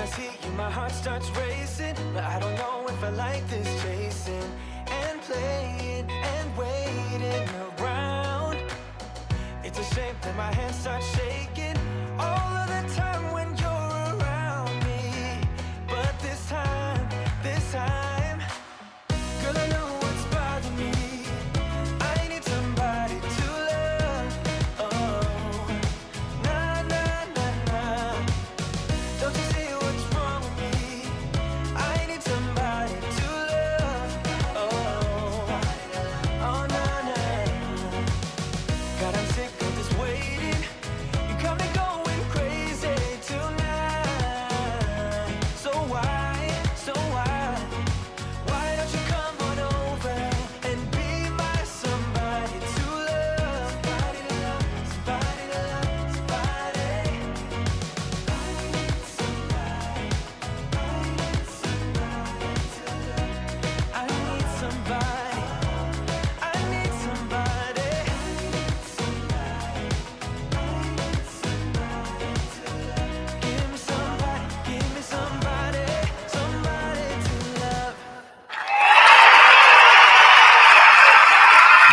I see you, my heart starts racing, but I don't know if I like this chasing and playing and waiting around. It's a shame that my hands start shaking all of the time when you're around me. But this time, girl, I know what's bothering me. I need somebody to love. Oh, nah, nah, nah, nah. Don't you see what's wrong with me? I need somebody to love. Oh, oh, nah, nah. God, I'm sick of this waiting. You got me going crazy tonight. So why don't you come on over and be my somebody to love? Somebody to love, somebody to love, somebody. I need somebody to love. I need somebody. I need somebody. Give me somebody, somebody to love.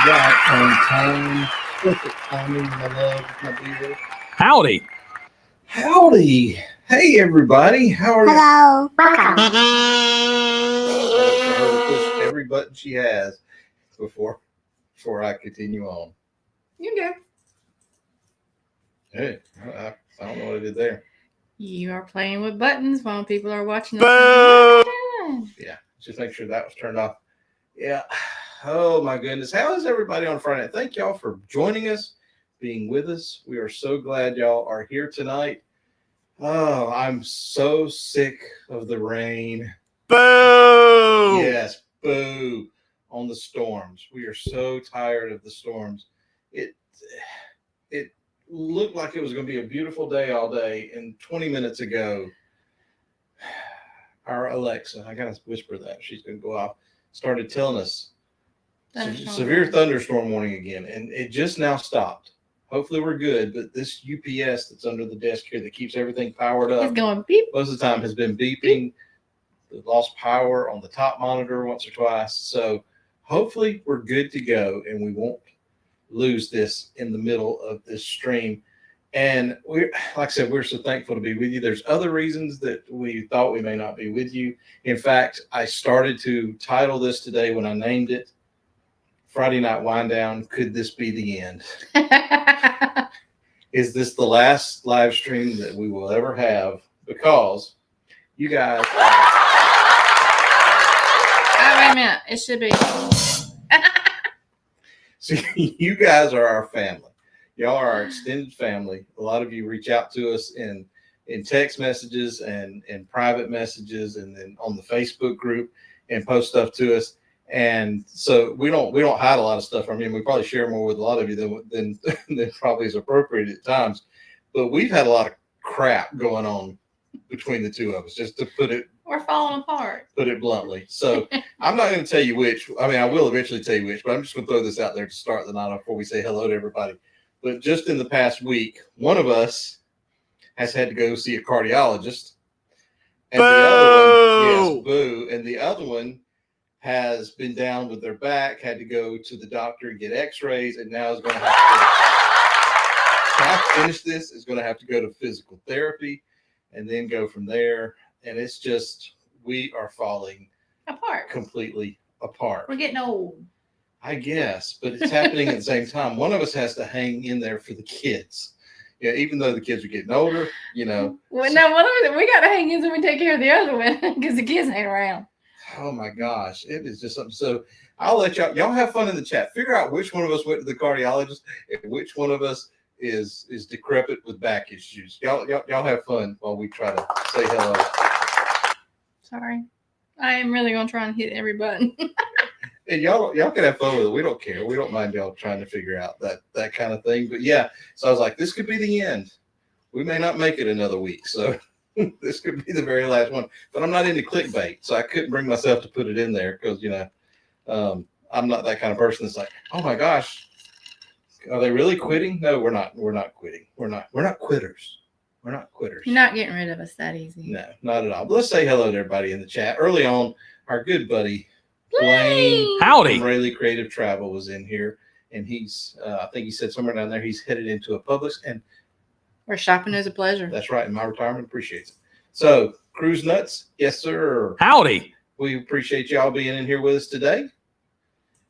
Right on time. Perfect timing, my love, my dear. Howdy. Howdy. Hey, everybody. How are you? Hello. Welcome. For her to push every button she has before I continue on. You do. Hey, I don't know what I did there. You are playing with buttons while people are watching. Yeah, just make sure that was turned off. Yeah. Oh, my goodness. How is everybody on Friday? Thank y'all for joining us, being with us. We are so glad y'all are here tonight. Oh, I'm so sick of the rain. Boo! Yes, boo on the storms. We are so tired of the storms. It looked like it was going to be a beautiful day all day, and 20 minutes ago, our Alexa, I gotta whisper that, she's going to go off, started telling us severe thunderstorm warning again, and it just now stopped. Hopefully we're good, but this UPS that's under the desk here that keeps everything powered up, It's going beep. most of the time has been beeping. Lost power on the top monitor once or twice. So hopefully we're good to go and we won't lose this in the middle of this stream. And we're, like I said, we're so thankful to be with you. There's other reasons that we thought we may not be with you. In fact, I started to title this today when I named it Friday Night Wind Down. Could this be the end? Is this the last live stream that we will ever have? Because you guys Wait a minute. It should be. So you guys are our family. Y'all are our extended family. A lot of you reach out to us in text messages and in private messages, and then on the Facebook group, and post stuff to us. And so we don't hide a lot of stuff from you. We probably share more with a lot of you than probably is appropriate at times. But we've had a lot of crap going on between the two of us, just to put it. We're falling apart. Put it bluntly. So I'm not going to tell you which. I mean, I will eventually tell you which, but I'm just going to throw this out there to start the night off before we say hello to everybody. But just in the past week, one of us has had to go see a cardiologist. And the other one, yes, boo. And the other one has been down with their back, had to go to the doctor and get x-rays, and now is going to have to finish this, is going to have to go to physical therapy and then go from there. And it's just, we are falling Apart. completely apart. We're getting old. I guess, but it's happening at the same time. One of us has to hang in there for the kids. Yeah, even though the kids are getting older, you know. Well, no, one of them, we got to hang in so we take care of the other one because the kids ain't around. Oh my gosh, it is just something. So I'll let y'all have fun in the chat. Figure out which one of us went to the cardiologist and which one of us is decrepit with back issues. Y'all have fun while we try to say hello. Sorry. I am really going to try and hit every button. And y'all can have fun with it. We don't care. We don't mind y'all trying to figure out that kind of thing. But yeah, so I was like, this could be the end. We may not make it another week. So this could be the very last one. But I'm not into clickbait, so I couldn't bring myself to put it in there because, you know, I'm not that kind of person that's like, oh my gosh, are they really quitting? No, we're not. We're not quitting. We're not quitters. We're not quitters. You're not getting rid of us that easy. No, not at all. But let's say hello to everybody in the chat. Early on, our good buddy Blaine Howdy. from Rayleigh Creative Travel was in here, and he's I think he said somewhere down there he's headed into a Publix, and Where shopping is a pleasure. that's right. And my retirement appreciates it. So, Cruise Nuts, yes sir. Howdy. We appreciate y'all being in here with us today.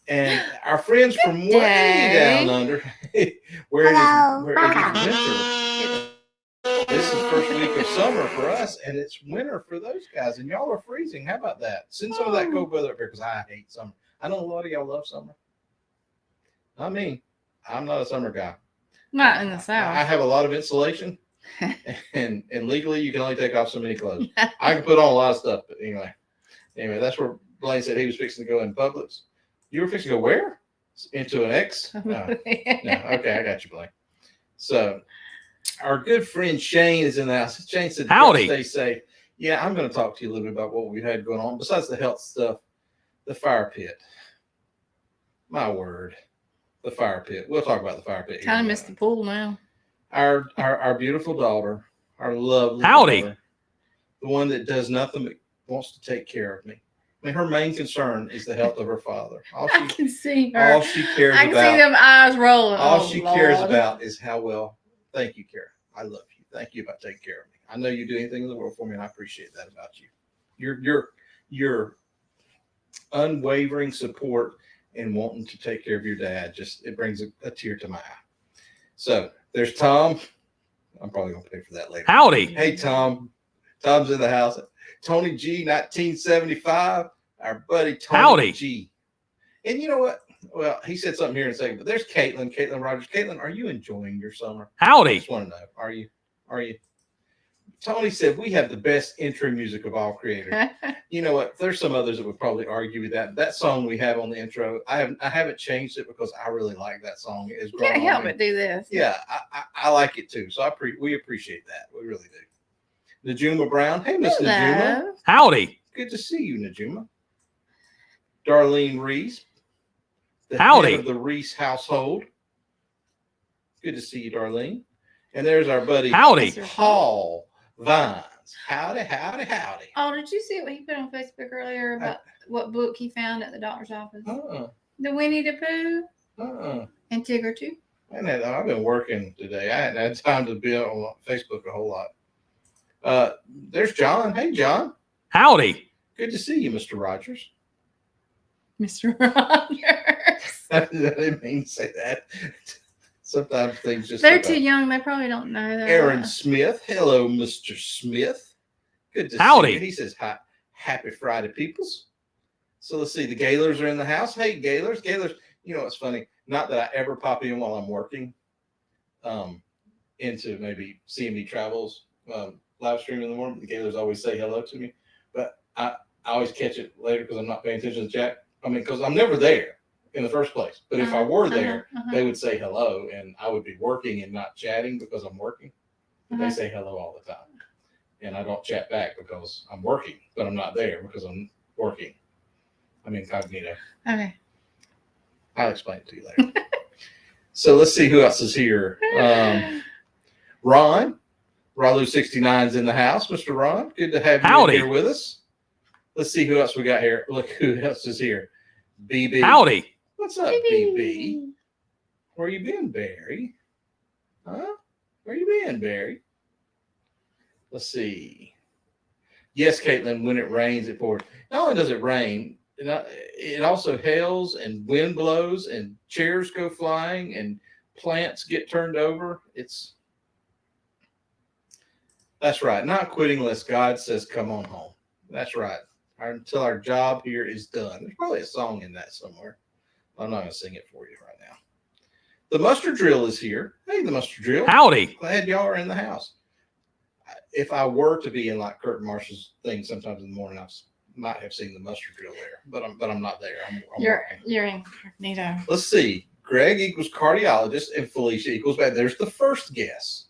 And our friends from way Day. down under, where it is winter. This is first week of summer for us, and it's winter for those guys. And y'all are freezing. How about that? Send some of that cold weather up here because I hate summer. I know a lot of y'all love summer. I mean, I'm not a summer guy. Not in the I South. have a lot of insulation, and legally you can only take off so many clothes. I can put on a lot of stuff, but anyway, that's where Blaine said he was fixing to go in Publix. You were fixing to go where? Into an X? No, okay, I got you, Blaine. So our good friend Shane is in the house. Shane said, Howdy. Stay safe. Yeah, I'm going to talk to you a little bit about what we've had going on. Besides the health stuff, the fire pit. My word. The fire pit. We'll talk about the fire pit. Kind of miss the pool now. Our beautiful daughter, our lovely Howdy. daughter, the one that does nothing but wants to take care of me. I mean, her main concern is the health of her father. I can see her. All she cares I can about, see them eyes rolling. all Oh, she cares Lord. about is how well. Thank you, Kara. I love you. Thank you about taking care of me. I know you do anything in the world for me, and I appreciate that about you. Your unwavering support and wanting to take care of your dad it brings a tear to my eye. So there's Tom. I'm probably gonna pay for that later. Howdy. Hey Tom. Tom's in the house. Tony G, 1975. Our buddy Tony Howdy. G. And you know what? Well, he said something here in a second, but there's Caitlin Rogers. Caitlin, are you enjoying your summer? I Howdy. just want to know. Are you? Tony said we have the best intro music of all creators. You know what? There's some others that would probably argue with that. That song we have on the intro, I haven't changed it because I really like that song. It's You can't grown on help me. but do this. Yeah, I like it too. So we appreciate that. We really do. Najuma Brown. Hey, Miss Najuma. Hello. Howdy. Good to see you, Najuma. Darlene Reese. The Howdy. head of the Reese household. Good to see you, Darlene. And there's our buddy Howdy. Paul Vines. Howdy, howdy, howdy. Oh, did you see what he put on Facebook earlier about what book he found at the doctor's office? The Winnie the Pooh and Tigger too. I've been working today. I hadn't had time to be on Facebook a whole lot. There's John. Hey, John. Howdy. Good to see you, Mr. Rogers. Mr. Rogers. I didn't mean to say that. Sometimes things just. They're too young. They probably don't know that. Aaron Smith. Hello, Mr. Smith. Good to Howdy. see you. He says, hi, happy Friday, peoples. So let's see. The Gaylors are in the house. Hey, Gaylors. You know what's funny? Not that I ever pop in while I'm working into maybe CME Travels live stream in the morning. The Gaylors always say hello to me. But I always catch it later because I'm not paying attention to the chat. I mean, because I'm never there in the first place. But if I were there, they would say hello, and I would be working and not chatting because I'm working. But they say hello all the time. And I don't chat back because I'm working, but I'm not there because I'm working. I'm incognito. Okay. I'll explain it to you later. So let's see who else is here. Ron. Ralu69 is in the house. Mr. Ron, good to have you Howdy. here with us. Let's see who else we got here. Look who else is here. BB. Howdy. What's up, BB? Where you been, Barry? Huh? Where you been, Barry? Let's see. Yes, Caitlin, when it rains, it pours. Not only does it rain, it also hails and wind blows and chairs go flying and plants get turned over. That's right. Not quitting unless God says, come on home. That's right. Until our job here is done. There's probably a song in that somewhere. I'm not going to sing it for you right now. The Mustard Drill is here. Hey, the Mustard Drill. Howdy. Glad y'all are in the house. If I were to be in like Kurt Marshall's thing sometimes in the morning, I might have seen the Mustard Drill there, but I'm not there. I'm working. You're incognito. Let's see. Greg equals cardiologist and Felicia equals bad. There's the first guess.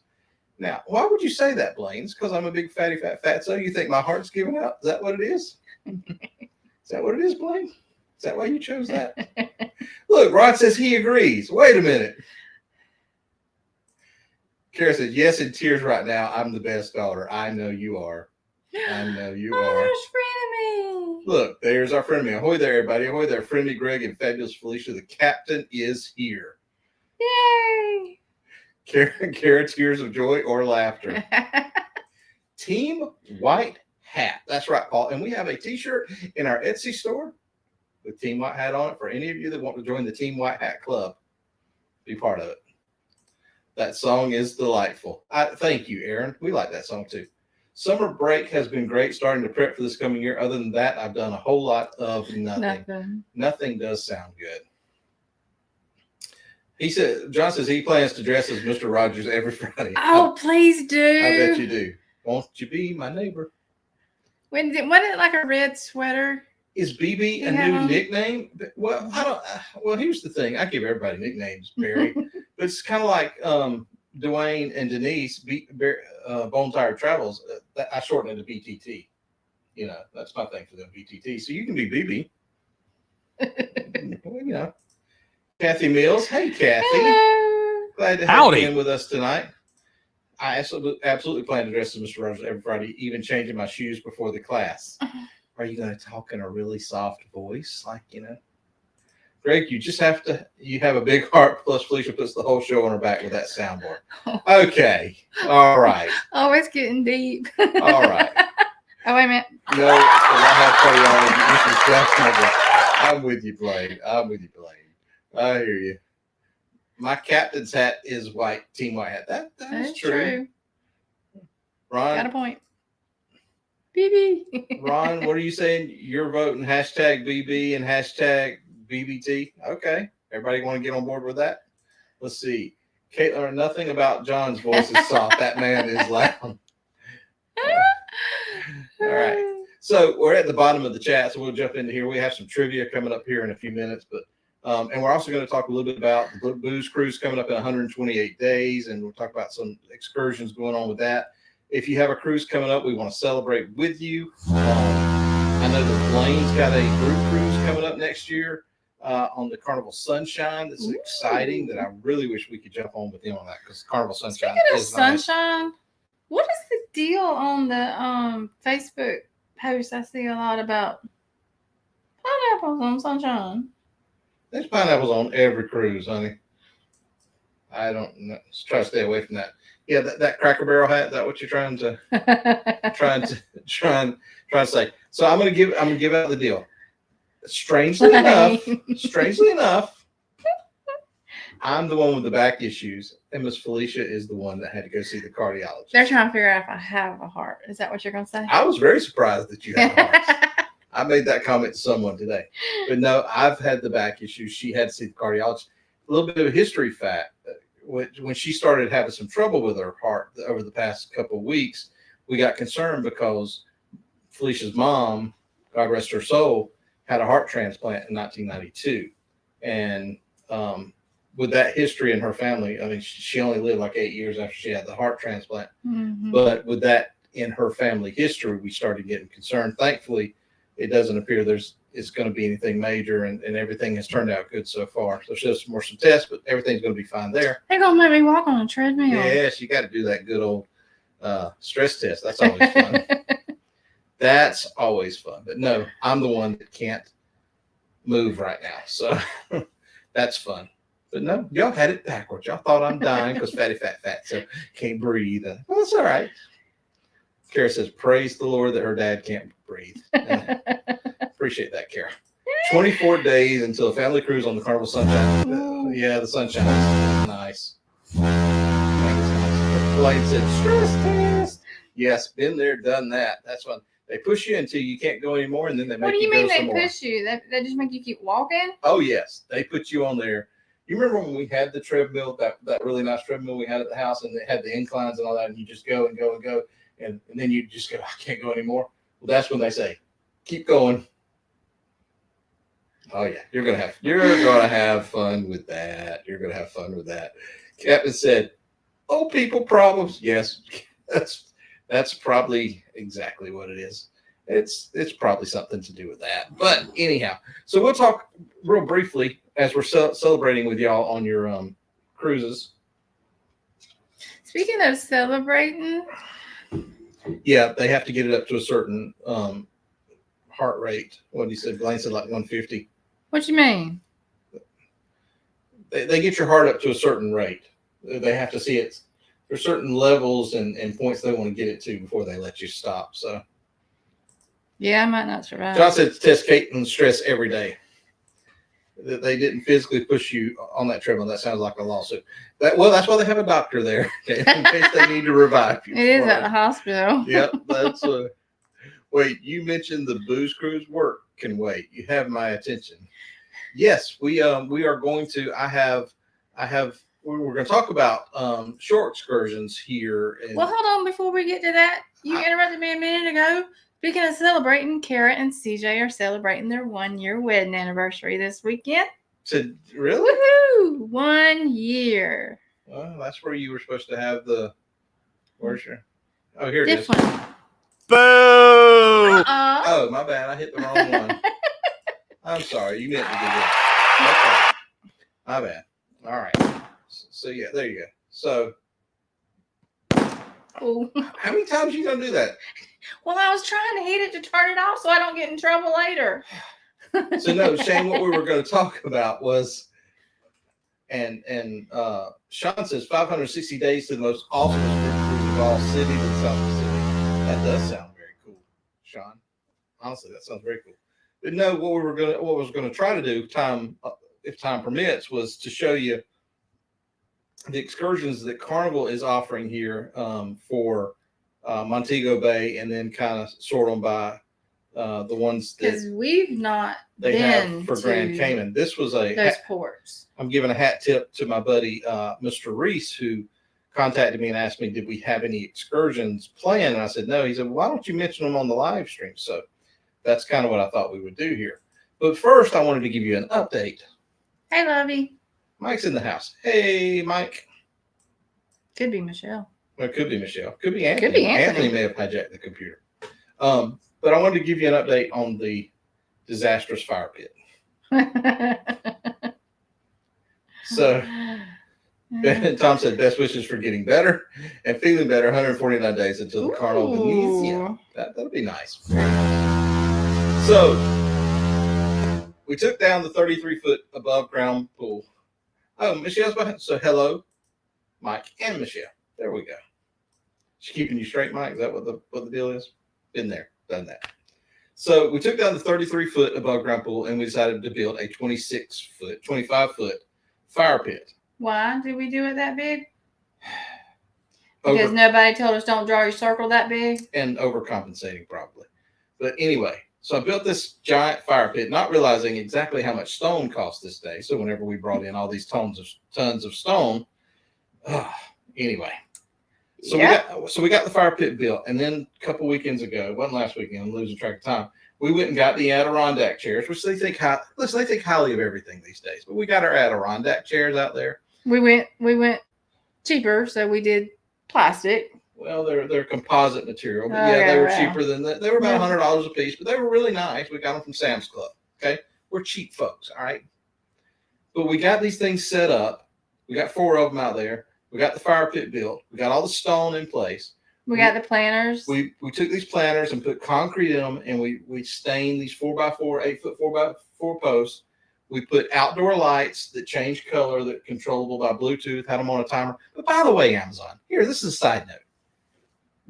Now, why would you say that, Blaine? It's because I'm a big fatty fatso. You think my heart's giving out? Is that what it is? Is that what it is, Blaine? Is that why you chose that? Look, Rod says he agrees. Wait a minute. Kara said, yes, in tears right now. I'm the best daughter. I know you are. I know you are. There's Frenemy. Look, there's our frenemy. Ahoy there, everybody. Ahoy there, Frenemy, Greg, and Fabulous Felicia. The captain is here. Yay. Kara, tears of joy or laughter. Team White Hat. That's right, Paul. And we have a t-shirt in our Etsy store with Team White Hat on it for any of you that want to join the Team White Hat Club. Be part of it. That song is delightful. Thank you, Aaron. We like that song too. Summer break has been great, starting to prep for this coming year. Other than that, I've done a whole lot of nothing. Nothing does sound good. He said, John says he plans to dress as Mr. Rogers every Friday. Oh, please do. I bet you do. Won't you be my neighbor? Wasn't it like a red sweater? Is BB a new nickname? Well, I don't. Well, here's the thing. I give everybody nicknames, Barry. But it's kind of like Dwayne and Denise, Bone Tired Travels. I shorten it to BTT. You know, that's my thing for them, BTT. So you can be BB. Well, you know. Kathy Mills. Hey, Kathy. Hello. Glad to have you in with us tonight. I absolutely plan to dress as Mr. Rogers every Friday, even changing my shoes before the class. Are you going to talk in a really soft voice? Like, you know, Greg, you just have to, you have a big heart. Plus, Felicia puts the whole show on her back with that soundboard. Okay. All right. Always getting deep. All right. Oh, wait a minute. No, I have cardiology. I'm with you, Blaine. I hear you. My captain's hat is white, Team White Hat. That is true. Ron, got a point. BB. Ron, what are you saying? You're voting hashtag BB and hashtag BBT. Okay. Everybody want to get on board with that? Let's see. Caitlin, nothing about John's voice is soft. That man is loud. All right. So we're at the bottom of the chat, so we'll jump into here. We have some trivia coming up here in a few minutes, but and we're also going to talk a little bit about the booze cruise coming up in 128 days, and we'll talk about some excursions going on with that. If you have a cruise coming up, we want to celebrate with you. I know that Blaine's got a group cruise coming up next year on the Carnival Sunshine. That's exciting. That I really wish we could jump on with him on that, because Carnival Sunshine is Sunshine. Nice. What is the deal on the Facebook post? I see a lot about pineapples on Sunshine. There's pineapples on every cruise, honey. I don't know. Just try to stay away from that. Yeah, that Cracker Barrel hat. Is that what you're trying to say? So I'm gonna give out the deal. Strangely enough, I'm the one with the back issues, and Miss Felicia is the one that had to go see the cardiologist. They're trying to figure out if I have a heart. Is that what you're gonna say? I was very surprised that you had a heart. I made that comment to someone today, but no, I've had the back issues. She had to see the cardiologist. A little bit of a history fact. When she started having some trouble with her heart over the past couple of weeks, we got concerned because Felicia's mom, God rest her soul, had a heart transplant in 1992. And with that history in her family, I mean, she only lived like 8 years after she had the heart transplant. Mm-hmm. But with that in her family history, we started getting concerned. Thankfully, it doesn't appear it's going to be anything major, and everything has turned out good so far. So she does some tests, but everything's going to be fine there. They're going to let me walk on a treadmill. Yes, you got to do that good old stress test. That's always fun. That's always fun. But no, I'm the one that can't move right now. So that's fun. But no, y'all had it backwards. Y'all thought I'm dying because fatty, fat, so can't breathe. Well, that's all right. Kara says, praise the Lord that her dad can't breathe. Appreciate that, Kara. 24 days until a family cruise on the Carnival Sunshine. Yeah, the Sunshine is nice. Blaine said, stress test. Yes, been there, done that. That's fun. They push you until you can't go anymore, and then they make you go some more. What do you mean they push you? They just make you keep walking? Oh, yes. They put you on there. You remember when we had the treadmill, that really nice treadmill we had at the house, and it had the inclines and all that, and you just go and go and go, and then you just go, I can't go anymore. Well, that's when they say, keep going. Oh yeah, you're gonna have fun with that. You're gonna have fun with that. Captain said, "Oh, people problems." Yes, that's probably exactly what it is. It's probably something to do with that. But anyhow, so we'll talk real briefly as we're celebrating with y'all on your cruises. Speaking of celebrating, Yeah, they have to get it up to a certain heart rate. What he said, Blaine said like 150. what you mean? They get your heart up to a certain rate. They have to see it. There's certain levels and points they want to get it to before they let you stop. So Yeah, I might not survive. John said to test Caitlin's stress every day. That they didn't physically push you on that treadmill. That sounds like a lawsuit. Well, that's why they have a doctor there, okay, in case they need to revive you. It is at the hospital. Yep, that's wait, you mentioned the booze cruise. Work can wait. You have my attention. Yes, we are going to. We're going to talk about shore excursions here. Well, hold on before we get to that. You interrupted me a minute ago. Speaking of celebrating, Kara and CJ are celebrating their 1-year wedding anniversary this weekend. Said really? Woohoo! 1 year. Well, that's where you were supposed to have the. Where's your? Oh, here it is. Different. Boo! Oh, my bad. I hit the wrong one. I'm sorry. You meant to do this. Okay. My bad. All right. So yeah, there you go. So Ooh. how many times are you gonna do that? Well, I was trying to hit it to turn it off so I don't get in trouble later. So no, Shane, what we were going to talk about was, and Sean says 560 days to the most awesome cruise of all cities in South Pacific. That does sound very cool, Sean. Honestly, that sounds very cool. But no, what I was going to try to do, if time permits, was to show you the excursions that Carnival is offering here for Montego Bay, and then kind of sort them by the ones Because that we've not they been have for to Grand Cayman. This was those ports. I'm giving a hat tip to my buddy, Mr. Reese, who contacted me and asked me, did we have any excursions planned? And I said, no. He said, why don't you mention them on the live stream? So that's kind of what I thought we would do here. But first, I wanted to give you an update. Hey, Lovey. Mike's in the house. Hey, Mike. Could be Michelle. Well, it could be Michelle. Could be Anthony. Could be Anthony. Anthony may have hijacked the computer. But I wanted to give you an update on the disastrous fire pit. So Tom said best wishes for getting better and feeling better 149 days until the Carnival Venezia. That'll be nice. So we took down the 33-foot above ground pool. Oh, Michelle's behind. So hello, Mike and Michelle. There we go. She's keeping you straight, Mike. Is that what the deal is? Been there, done that. So we took down the 33-foot above ground pool and we decided to build a 25-foot fire pit. Why did we do it that big? Because nobody told us don't draw your circle that big. And overcompensating probably. But anyway, so I built this giant fire pit, not realizing exactly how much stone cost this day. So whenever we brought in all these tons of stone, anyway. So we got the fire pit built, and then a couple weekends ago, it wasn't last weekend, I'm losing track of time. We went and got the Adirondack chairs, which they think highly of everything these days. But we got our Adirondack chairs out there. We went cheaper, so we did plastic. Well, they're composite material, but they were cheaper than that. They were about $100 a piece, but they were really nice. We got them from Sam's Club. Okay, we're cheap folks, all right. But we got these things set up. We got 4 of them out there. We got the fire pit built. We got all the stone in place. We got the planters. We took these planters and put concrete in them, and we stained these 4x4, 8-foot 4x4 posts. We put outdoor lights that change color, that are controllable by Bluetooth, had them on a timer. But by the way, Amazon, here, this is a side note.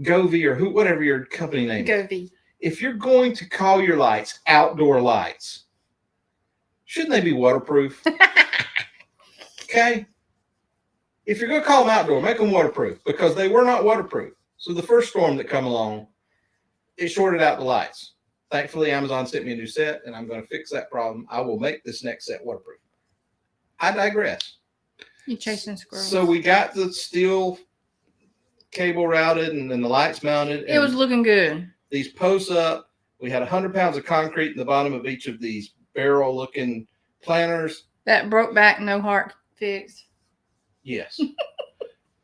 Govee or whatever your company name is. Govee. If you're going to call your lights outdoor lights, shouldn't they be waterproof? Okay. If you're going to call them outdoor, make them waterproof, because they were not waterproof. So the first storm that come along, it shorted out the lights. Thankfully, Amazon sent me a new set, and I'm going to fix that problem. I will make this next set waterproof. I digress. You chasing squirrels. So we got the steel cable routed and then the lights mounted. It was looking good. These posts up. We had 100 pounds of concrete in the bottom of each of these barrel-looking planters. That broke back, no heart fix. Yes.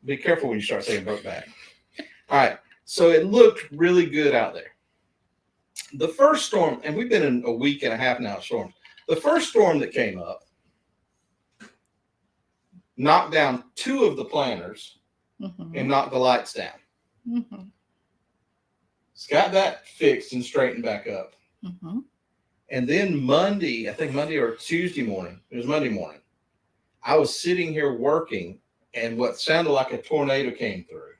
Be careful when you start saying broke back. All right. So it looked really good out there. The first storm, and we've been in a week and a half now of storms. The first storm that came up knocked down 2 of the planters and knock the lights down. Mm-hmm. It's got that fixed and straightened back up. Mm-hmm. And then Monday, I think Monday or Tuesday morning, it was Monday morning, I was sitting here working and what sounded like a tornado came through.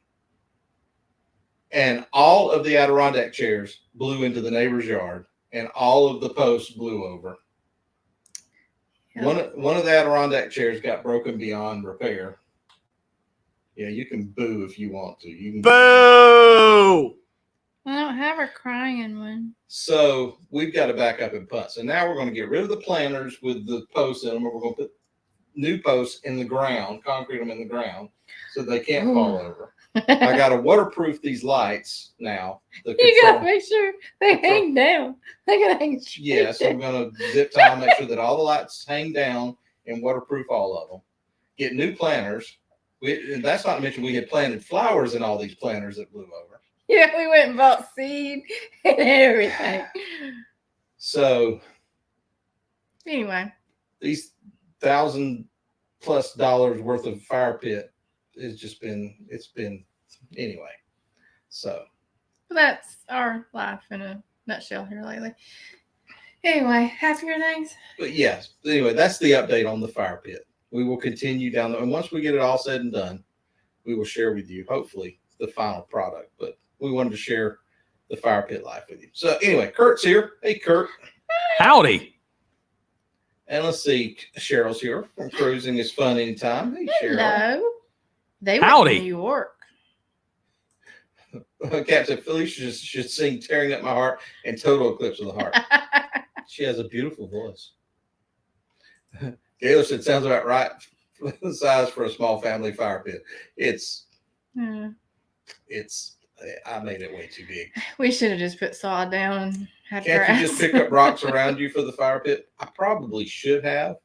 And all of the Adirondack chairs blew into the neighbor's yard and all of the posts blew over. Yep. One of the Adirondack chairs got broken beyond repair. Yeah, you can boo if you want to. You can Boo! I don't have a crying one. So we've got to back up and punt. So now we're going to get rid of the planters with the posts in them. And we're going to put new posts in the ground, concrete them in the ground so they can't fall over. I got to waterproof these lights now. You gotta make sure they hang down. They gotta hang straight. Yes, I'm going to zip tie, make sure that all the lights hang down and waterproof all of them. Get new planters. And that's not to mention we had planted flowers in all these planters that blew over. Yeah, we went and bought seed and everything. So Anyway, these $1,000+ worth of fire pit has just been, it's been anyway. So that's our life in a nutshell here lately. Anyway, happier things. but yes, anyway, that's the update on the fire pit. We will continue down and once we get it all said and done, we will share with you hopefully the final product. But we wanted to share the fire pit life with you. So anyway, Kurt's here. Hey, Kurt. Howdy. And let's see, Cheryl's here from Cruising is Fun Anytime. Hey, Cheryl. Hello. They went Howdy. to New York. Cap said Felicia should sing Tearing Up My Heart and Total Eclipse of the Heart. She has a beautiful voice. Gaylor said, sounds about right for the size for a small family fire pit. It's, I made it way too big. We should have just put sod down and had Can't grass. you just pick up rocks around you for the fire pit? I probably should have,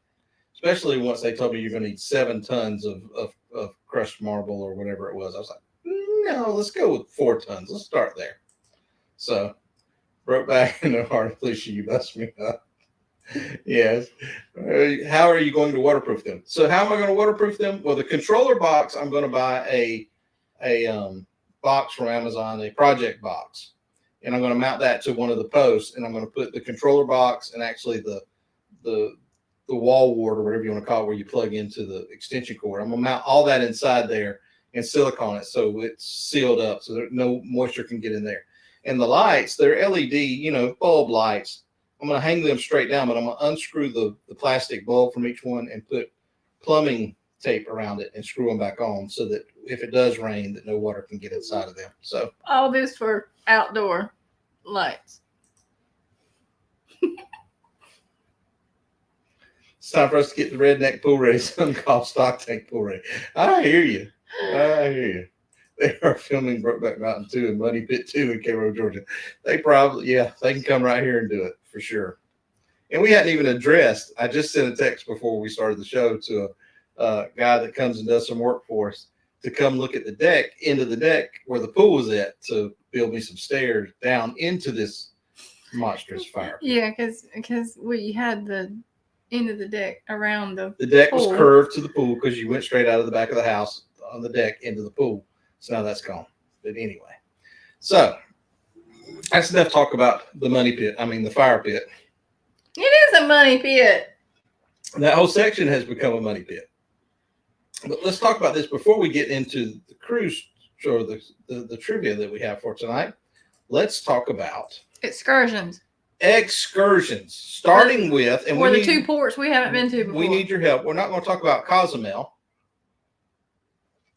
especially once they told me you're going to need 7 tons of crushed marble or whatever it was. I was like, no, let's go with 4 tons. Let's start there. So, broke back in the heart of Felicia, you messed me up. Yes. How are you going to waterproof them? So, how am I going to waterproof them? Well, the controller box, I'm going to buy a box from Amazon, a project box, and I'm going to mount that to one of the posts, and I'm going to put the controller box and actually the wall wart or whatever you want to call it, where you plug into the extension cord. I'm going to mount all that inside there and silicone it so it's sealed up so that no moisture can get in there. And the lights, they're LED, bulb lights. I'm going to hang them straight down, but I'm going to unscrew the plastic bulb from each one and put plumbing tape around it and screw them back on so that if it does rain, that no water can get inside of them. So All this for outdoor lights. it's time for us to get the redneck pool ready. Some call stock tank pool ready. I hear you. They are filming Brokeback Mountain 2 and Money Pit 2 in Cairo, Georgia. They probably, they can come right here and do it for sure. And we hadn't even addressed, I just sent a text before we started the show to a guy that comes and does some work for us to come look at the deck, into the deck where the pool was at, to build me some stairs down into this monstrous fire. Yeah, because we had the end of the deck around the deck was pool. curved to the pool because you went straight out of the back of the house on the deck into the pool. So now that's gone. But anyway, so that's enough talk about the the fire pit. It is a money pit. That whole section has become a money pit. But let's talk about this before we get into the cruise or the trivia that we have for tonight. Let's talk about Excursions. Starting with, and Or we the need, 2 ports we haven't been to before. we need your help. We're not going to talk about Cozumel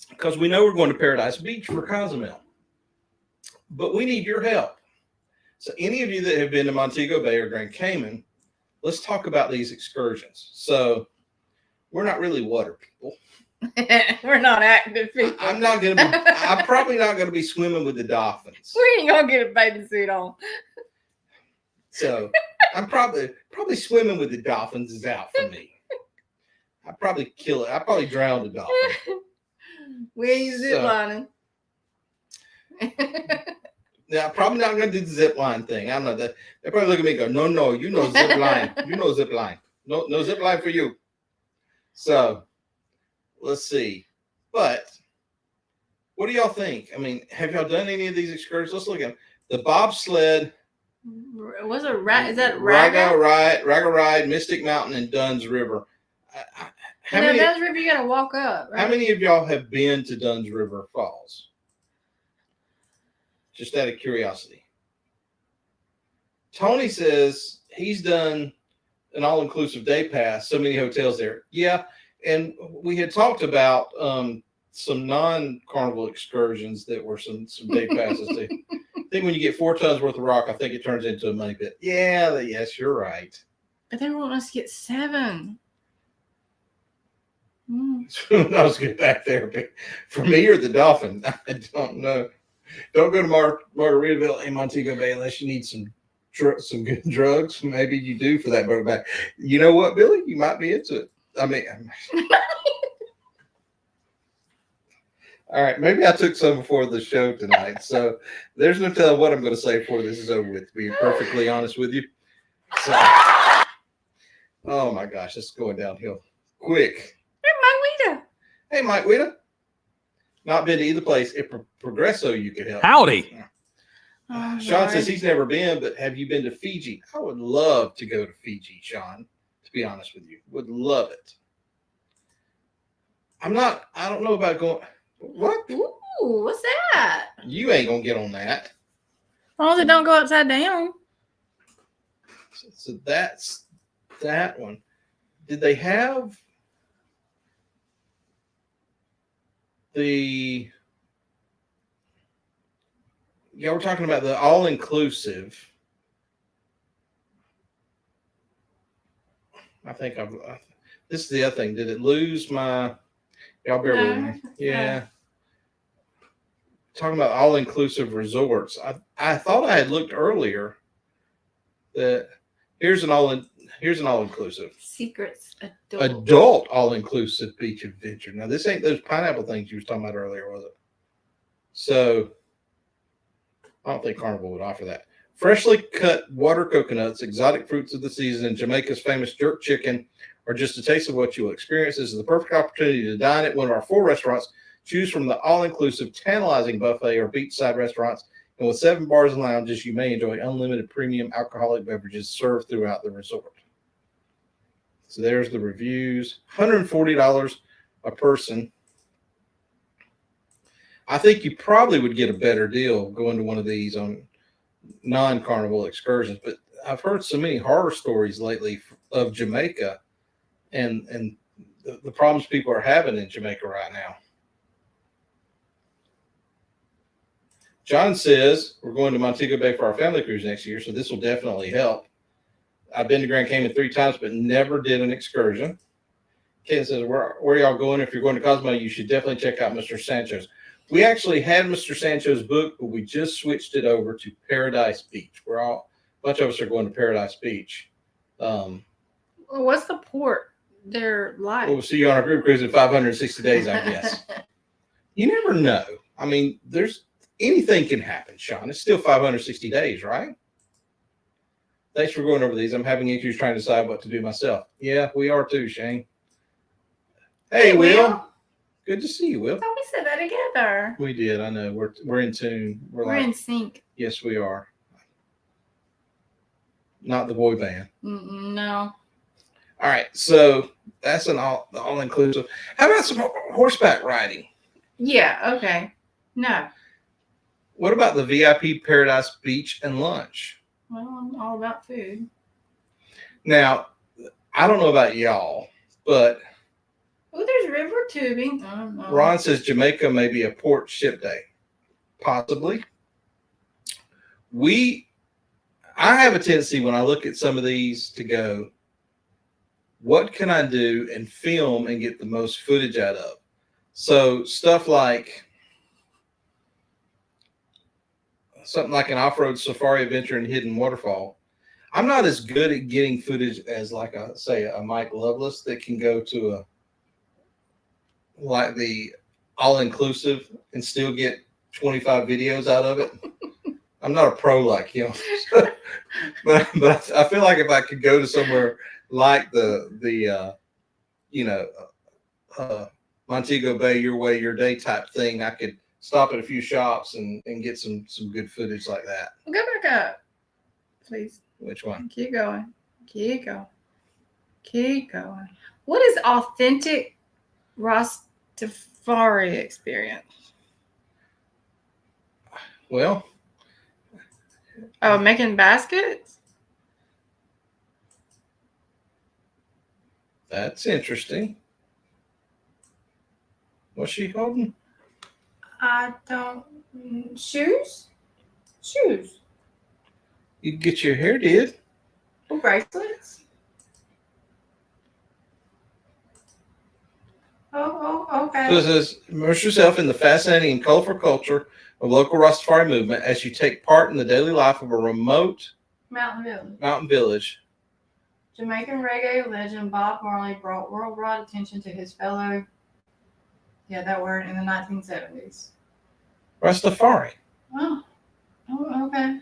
because we know we're going to Paradise Beach for Cozumel, but we need your help. So any of you that have been to Montego Bay or Grand Cayman, let's talk about these excursions. So we're not really water people. We're not active people. I'm probably not going to be swimming with the dolphins. We ain't gonna get a bathing suit on. So I'm probably swimming with the dolphins is out for me. I probably kill it. I probably drown the dolphin. We ain't zip lining. Now, I'm probably not going to do the zip line thing. I know that they probably look at me and go, no, you know zip line. You know zip line. No zip line for you. So let's see. But What do y'all think? I mean, have y'all done any of these excursions? Let's look at them. The bobsled. Was it is that Raga Raga? Ride, Mystic Mountain, and Dunn's River. How many? Dunn's River, you gotta walk up. Right? How many of y'all have been to Dunn's River Falls? Just out of curiosity. Tony says he's done an all-inclusive day pass. So many hotels there. Yeah, and we had talked about some non-carnival excursions that were some day passes too. I think when you get 4 tons worth of rock, I think it turns into a money pit. Yeah, yes, you're right. But they want us to get 7. I was good back there. For me or the Dolphin, I don't know. Don't go to Margaritaville in Montego Bay unless you need some good drugs. Maybe you do for that boat back. You know what, Billy? You might be into it. I mean, all right. Maybe I took some before the show tonight, so there's no telling what I'm going to say before this is over with. To be perfectly honest with you. So, oh my gosh, it's going downhill quick. Hey, Mike Wita. Not been to either place. If Progresso, you could help. Howdy. Sean says he's never been, but have you been to Fiji? I would love to go to Fiji, Sean, to be honest with you. Would love it. I don't know about going. What? Ooh, what's that? You ain't going to get on that. As long as it don't go upside down. So that's that one. Did they have y'all were talking about the all-inclusive. I think this is the other thing. Did it lose my, y'all bear with me. Yeah. Talking about all-inclusive resorts. I thought I had looked earlier that here's an all-inclusive. Secrets Adult all-inclusive beach adventure. Now, this ain't those pineapple things you were talking about earlier, was it? So, I don't think Carnival would offer that. Freshly cut water coconuts, exotic fruits of the season, and Jamaica's famous jerk chicken are just a taste of what you will experience. This is the perfect opportunity to dine at one of our 4 restaurants. Choose from the all-inclusive, tantalizing buffet or beachside restaurants. And with 7 bars and lounges, you may enjoy unlimited premium alcoholic beverages served throughout the resort. So there's the reviews. $140 a person. I think you probably would get a better deal going to one of these on non-carnival excursions. But I've heard so many horror stories lately of Jamaica and the problems people are having in Jamaica right now. John says we're going to Montego Bay for our family cruise next year, so this will definitely help. I've been to Grand Cayman 3 times, but never did an excursion. Ken says, where are y'all going? If you're going to Cozumel, you should definitely check out Mr. Sancho's. We actually had Mr. Sancho's book, but we just switched it over to Paradise Beach. A bunch of us are going to Paradise Beach. What's the port they're like? We'll see you on our group cruise in 560 days, I guess. You never know. I mean, anything can happen, Sean. It's still 560 days, right? Thanks for going over these. I'm having issues trying to decide what to do myself. Yeah, we are too, Shane. Hey, Will. Good to see you, Will. Oh, we said that together. We did. I know. We're in tune. We're in sync. Yes, we are. Not the boy band. No. All right. So that's an all-inclusive. How about some horseback riding? Yeah. Okay. No. What about the VIP Paradise Beach and lunch? Well, I'm all about food. Now, I don't know about y'all, but Oh, there's river tubing. Ron says Jamaica may be a port ship day. Possibly. I have a tendency when I look at some of these to go, what can I do and film and get the most footage out of? So stuff like something like an off-road safari adventure in Hidden Waterfall. I'm not as good at getting footage as like a Mike Loveless that can go to like the all-inclusive and still get 25 videos out of it. I'm not a pro like him, but I feel like if I could go to somewhere like the Montego Bay, your way, your day type thing, I could stop at a few shops and get some good footage like that. Go back up, please. Which one? Keep going. Keep going. Keep going. What is authentic Rastafari experience? Well, Oh, making baskets? that's interesting. What's she holding? I don't. Shoes? Shoes. You can get your hair did. Oh, bracelets? Oh, okay. So it says, immerse yourself in the fascinating and colorful culture of local Rastafari movement as you take part in the daily life of a remote Mountain Village. village. Jamaican reggae legend Bob Marley brought worldwide attention to his fellow, that word, in the 1970s. Rastafari. Oh, okay.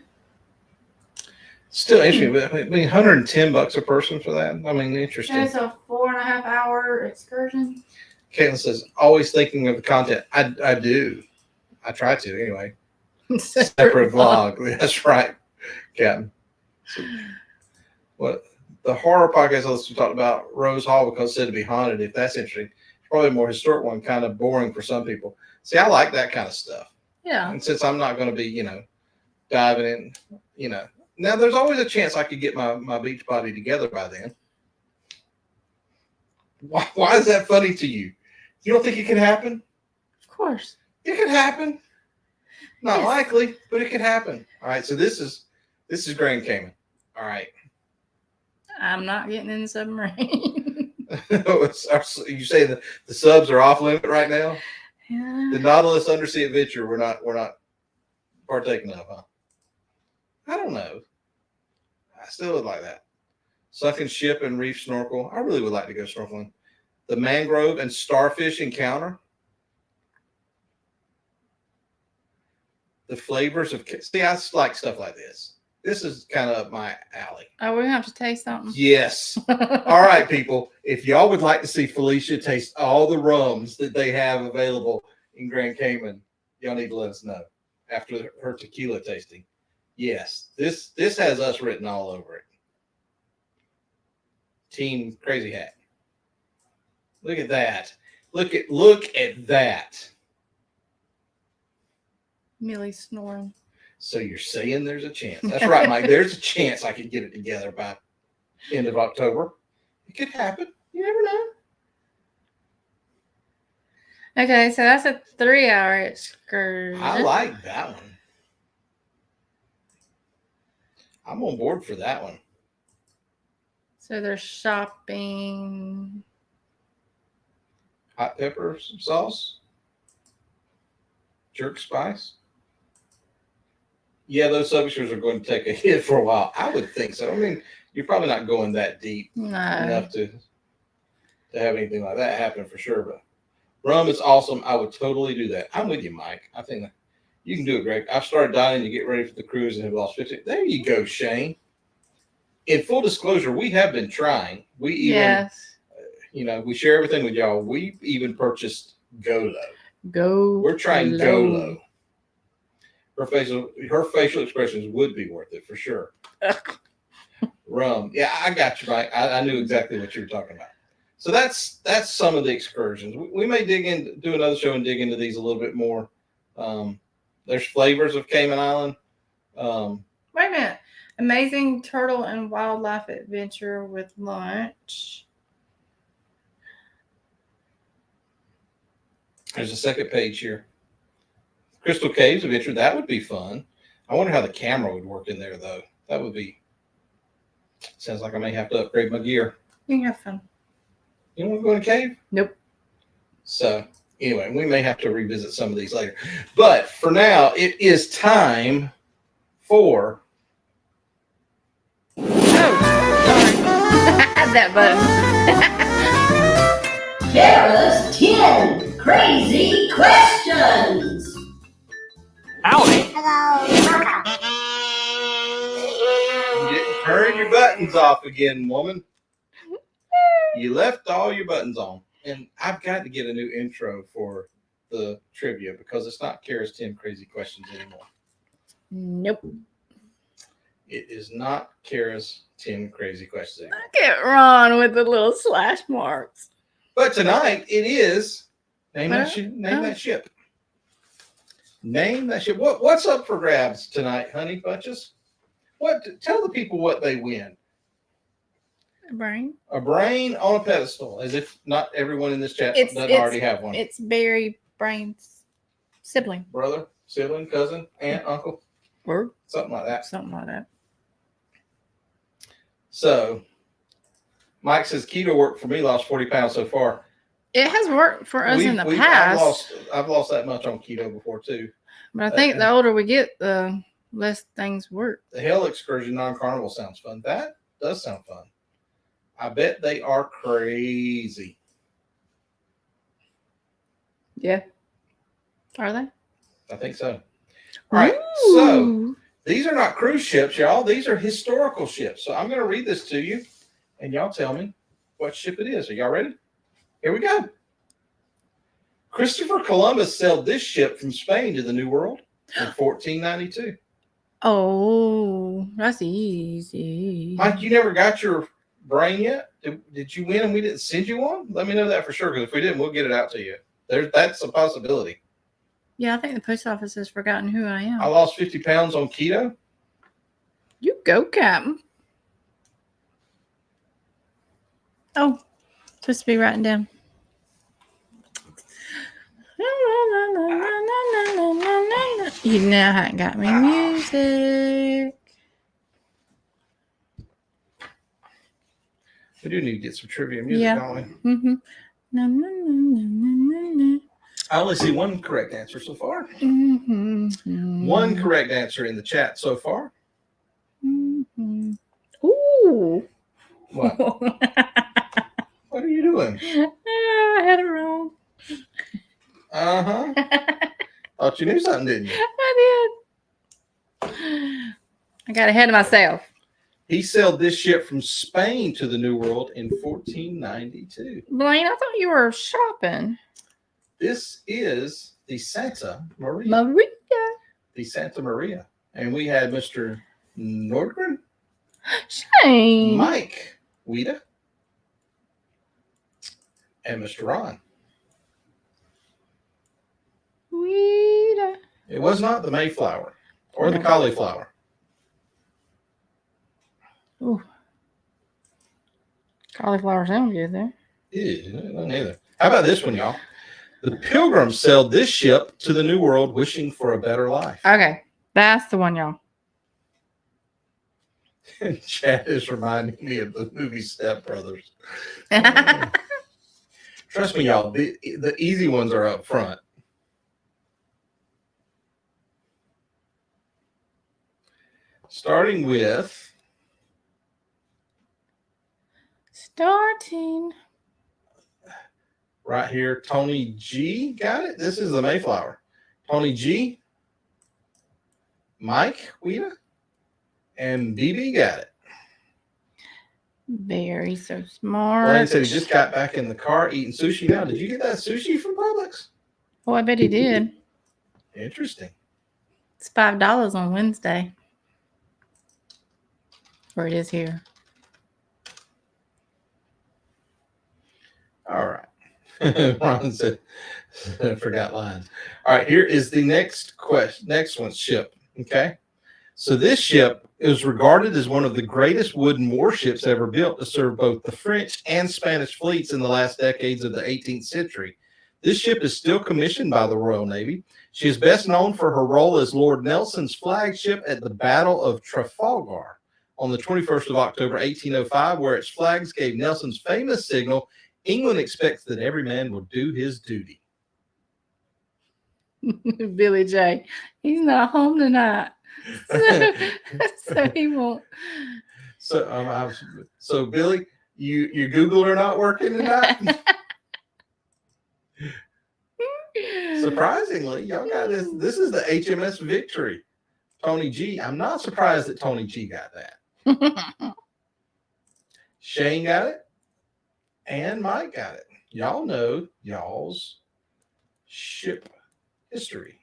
Still interesting, but I mean, $110 a person for that. I mean, interesting. And it's a 4.5 hour excursion. Caitlin says, always thinking of the content. I do. I try to anyway. Separate vlog. That's right, Captain. So, what the horror podcast I listened to talked about Rose Hall because it's said to be haunted. If that's interesting, it's probably a more historic one, kind of boring for some people. See, I like that kind of stuff. Yeah. And since I'm not going to be, diving in, now there's always a chance I could get my beach body together by then. Why is that funny to you? You don't think it can happen? Of course. It could happen. Not Yes. likely, but it could happen. All right, so this is Grand Cayman. All right. I'm not getting in the submarine. You say the subs are off limit right now? Yeah. The Nautilus Undersea Adventure we're not partaking of, huh? I don't know. I still would like that. Sunken ship and reef snorkel. I really would like to go snorkeling. The mangrove and starfish encounter. The flavors of see, I like stuff like this. This is kind of up my alley. Oh, we're gonna have to taste something. Yes. All right, people. If y'all would like to see Felicia taste all the rums that they have available in Grand Cayman, y'all need to let us know after her tequila tasting. Yes, this has us written all over it. Team Crazy Hat. Look at that. Look at that. Millie snoring. So you're saying there's a chance. That's right, Mike. There's a chance I could get it together by end of October. It could happen. You never know. Okay, so that's a 3-hour excursion. I like that one. I'm on board for that one. So there's shopping. Hot pepper sauce. Jerk spice. Yeah, those subscriptions are going to take a hit for a while. I would think so. I mean, you're probably not going that deep No. enough to have anything like that happen for sure. But rum is awesome. I would totally do that. I'm with you, Mike. I think that you can do it, Greg. I've started dining to get ready for the cruise and have lost 50. There you go, Shane. In full disclosure, we have been trying. We even, Yes. we share everything with y'all. We even purchased Golo. We're trying Golo. Golo. Her facial expressions would be worth it for sure. Rum. Yeah, I got you, Mike. I knew exactly what you were talking about. So that's some of the excursions. We may do another show and dig into these a little bit more. There's flavors of Cayman Island. Wait a minute. Amazing turtle and wildlife adventure with lunch. There's a second page here. Crystal Caves adventure. That would be fun. I wonder how the camera would work in there, though. That would be. Sounds like I may have to upgrade my gear. You can have fun. You don't want to go in a cave? Nope. So anyway, we may have to revisit some of these later. But for now, it is time for. Oh, sorry. I had that button. Kara's 10 crazy questions. Howdy. You didn't turn your buttons off again, woman. You left all your buttons on. And I've got to get a new intro for the trivia because it's not Kara's 10 crazy questions anymore. Nope. It is not Kara's 10 crazy questions anymore. Look at Ron with the little slash marks. But tonight it is name that Huh? ship. Oh. That ship. Name that ship. What's up for grabs tonight, honey bunches? Tell the people what they win. Brain. A brain on a pedestal, as if not everyone in this chat It's- doesn't it's- already have one. It's Barry Brain's sibling. Brother, sibling, cousin, aunt, uncle, Or something like that. something like that. So Mike says keto worked for me, lost 40 pounds so far. It has worked for us in the past. I've lost that much on keto before too. But I think the older we get, the less things work. The Hell Excursion non-carnival sounds fun. That does sound fun. I bet they are crazy. Yeah. Are they? I think so. All right. So Ooh. these are not cruise ships, y'all. These are historical ships. So I'm going to read this to you, and y'all tell me what ship it is. Are y'all ready? Here we go. Christopher Columbus sailed this ship from Spain to the New World in 1492. Oh, that's easy. Mike, you never got your brain yet? Did you win and we didn't send you one? Let me know that for sure, because if we didn't, we'll get it out to you. That's a possibility. Yeah, I think the post office has forgotten who I am. I lost 50 pounds on keto. You go, Captain. Oh, supposed to be writing down. You now haven't got me music. We do need to get some trivia music, Yeah. don't we? Mm-hmm. No, no, no, no, no, no. I only see one correct answer so far. Mm-hmm. One correct answer in the chat so far. Mm-hmm. Ooh. What? What are you doing? I had it wrong. Uh-huh. Thought you knew something, didn't you? I did. I got ahead of myself. He sailed this ship from Spain to the New World in 1492. Blaine, I thought you were shopping. This is the Santa Maria. Maria. The Santa Maria. And we had Mr. Nordgren, Shane. Mike Wida, and Mr. Ron. Wida. It was not the Mayflower or the No. cauliflower. Ooh. Cauliflower sounds good there. Ew, not neither. How about this one, y'all? The Pilgrims sailed this ship to the New World wishing for a better life. Okay. That's the one, y'all. And Chad is reminding me of the movie Step Brothers. Trust me, y'all, the easy ones are up front. Starting with right here, Tony G got it. This is the Mayflower. Tony G, Mike Wida, and BB got it. Very so Ryan smart. said he just got back in the car eating sushi now. Did you get that sushi from Publix? Oh, I bet he did. Interesting. It's $5 on Wednesday. Or it is here. All right. Ron said, I forgot lines. All right, here is the next question. Next one's ship. Okay. So this ship is regarded as one of the greatest wooden warships ever built to serve both the French and Spanish fleets in the last decades of the 18th century. This ship is still commissioned by the Royal Navy. She is best known for her role as Lord Nelson's flagship at the Battle of Trafalgar on the 21st of October, 1805, where its flags gave Nelson's famous signal, "England expects that every man will do his duty." Billy J. He's not home tonight. So he won't. So Billy, your Google are not working tonight? Surprisingly, y'all got this. This is the HMS Victory. Tony G. I'm not surprised that Tony G got that. Shane got it. And Mike got it. Y'all know y'all's ship history.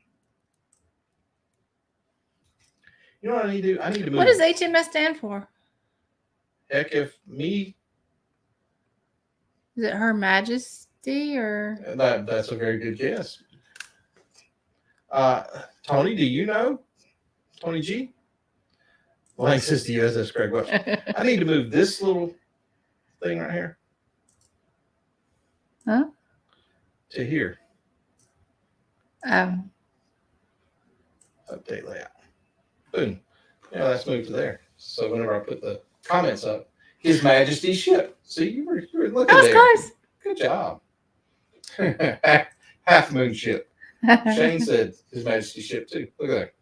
You know what I need to do? I need to move. What does HMS stand for? Heck, if me, Is it Her Majesty or? that's a very good guess. Tony, do you know? Tony G? Blank says to USS Craig Webster. I need to move this little thing right here. Huh? To here. Oh. Update layout. Boom. Yeah, let's move to there. So whenever I put the comments up, His Majesty's ship. See, you were looking That was there. close. Good job. Half moon ship. Shane said His Majesty's ship too. Look at that.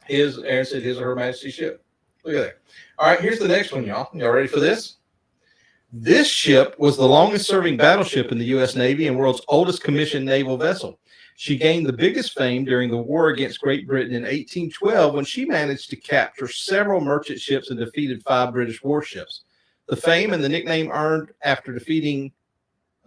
Aaron said his or Her Majesty's ship. Look at that. All right, here's the next one, y'all. Y'all ready for this? This ship was the longest serving battleship in the U.S. Navy and world's oldest commissioned naval vessel. She gained the biggest fame during the war against Great Britain in 1812 when she managed to capture several merchant ships and defeated 5 British warships. The fame and the nickname earned after defeating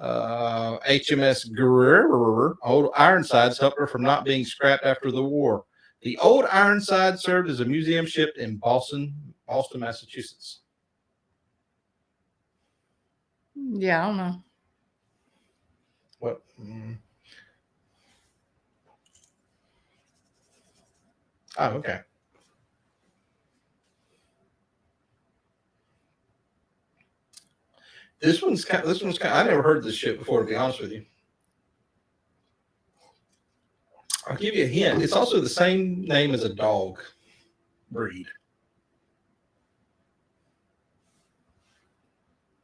HMS Guerrero, Old Ironsides helped her from not being scrapped after the war. The Old Ironside served as a museum ship in Boston, Massachusetts. Yeah, I don't know. What? Oh, okay. This one's kind. I never heard this shit before, to be honest with you. I'll give you a hint. It's also the same name as a dog breed.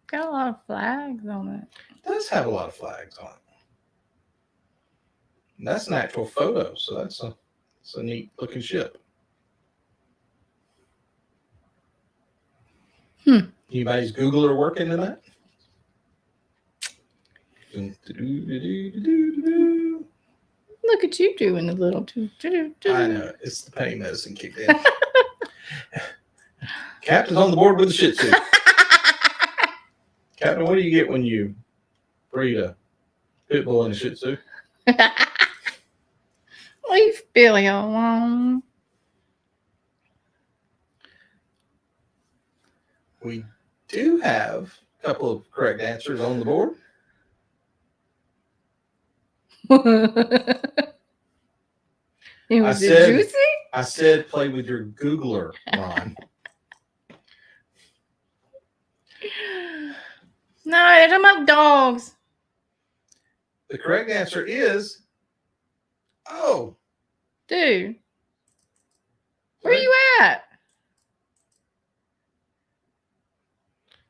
Got a lot of flags on it. It does have a lot of flags on it. And that's an actual photo, so that's a neat looking ship. Anybody's Googler working in that? Look at you doing a little. I know. It's the pain medicine kicked in. Captain's on the board with the Shih Tzu. Captain, what do you get when you breed a pit bull and a Shih Tzu? Leave Billy alone. We do have a couple of correct answers on the board. Was it juicy? I said play with your Googler, Ron. No, they're talking about dogs. The correct answer is, Dude. Where you at?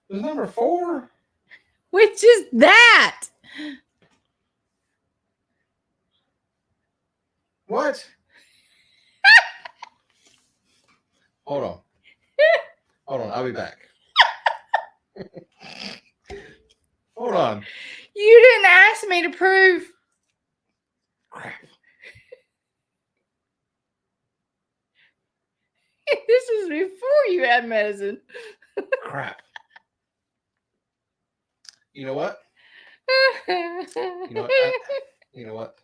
It was number 4. Which is that? What? Hold on. I'll be back. Hold on. You didn't ask me to prove. Crap. This was before you had medicine. Crap. You know what? You know what?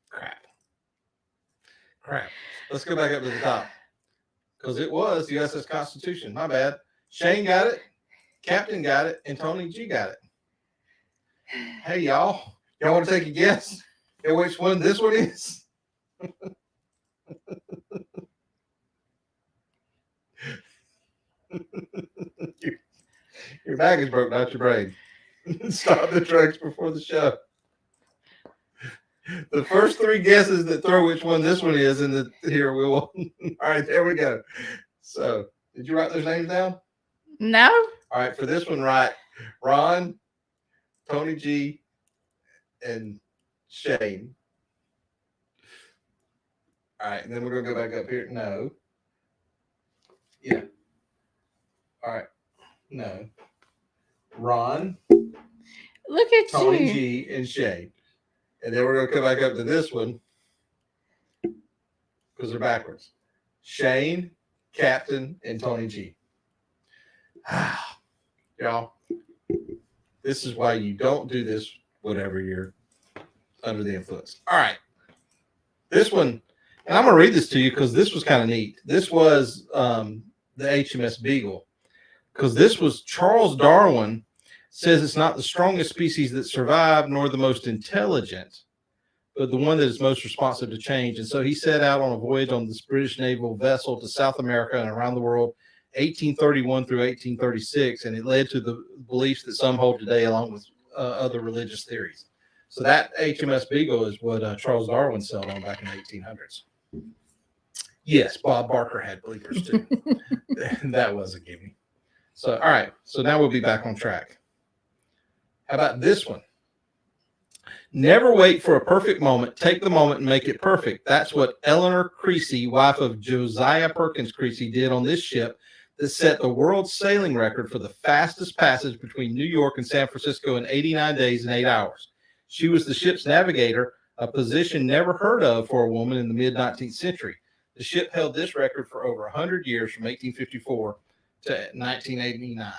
Crap. Let's go back up to the top. Because it was the USS Constitution. My bad. Shane got it. Captain got it. And Tony G got it. Hey, y'all. Y'all want to take a guess at which one this one is? Your bag is broke, not your brain. Stop the tracks before the show. The first 3 guesses that throw which one this one is, and here we will. All right, there we go. So, did you write those names down? No. All right, for this one, write Ron, Tony G, and Shane. All right, and then we're going to go back up here. No. Yeah. All right. No. Ron, Look at Tony you. G, and Shane. And then we're going to come back up to this one because they're backwards. Shane, Captain, and Tony G. Y'all, this is why you don't do this whatever you're under the influence. All right. This one, and I'm going to read this to you because this was kind of neat. This was the HMS Beagle, because this was Charles Darwin says it's not the strongest species that survived nor the most intelligent, but the one that is most responsive to change. And so he set out on a voyage on this British naval vessel to South America and around the world, 1831 through 1836, and it led to the beliefs that some hold today, along with other religious theories. So that HMS Beagle is what Charles Darwin sailed on back in the 1800s. Yes, Bob Barker had bleepers too. That was a gimme. So, all right. So now we'll be back on track. How about this one? Never wait for a perfect moment. Take the moment and make it perfect. That's what Eleanor Creasy, wife of Josiah Perkins Creasy, did on this ship that set the world sailing record for the fastest passage between New York and San Francisco in 89 days and 8 hours. She was the ship's navigator, a position never heard of for a woman in the mid-19th century. The ship held this record for over 100 years, from 1854 to 1989.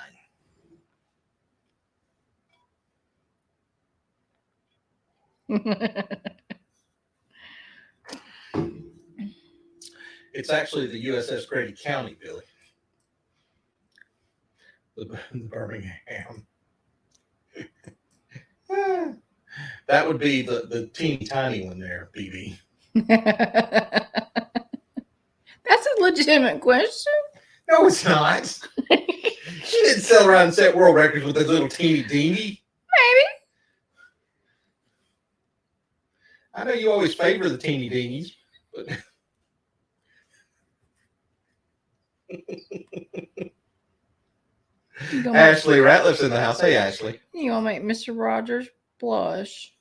It's actually the USS Grady County, Billy. The Birmingham. That would be the teeny tiny one there, BB. That's a legitimate question. No, it's not. She didn't sail around and set world records with a little teeny dinghy. Maybe. I know you always favor the teeny dinghies, but Ashley Ratliff's in the house. Hey, Ashley. You gonna make Mr. Rogers blush.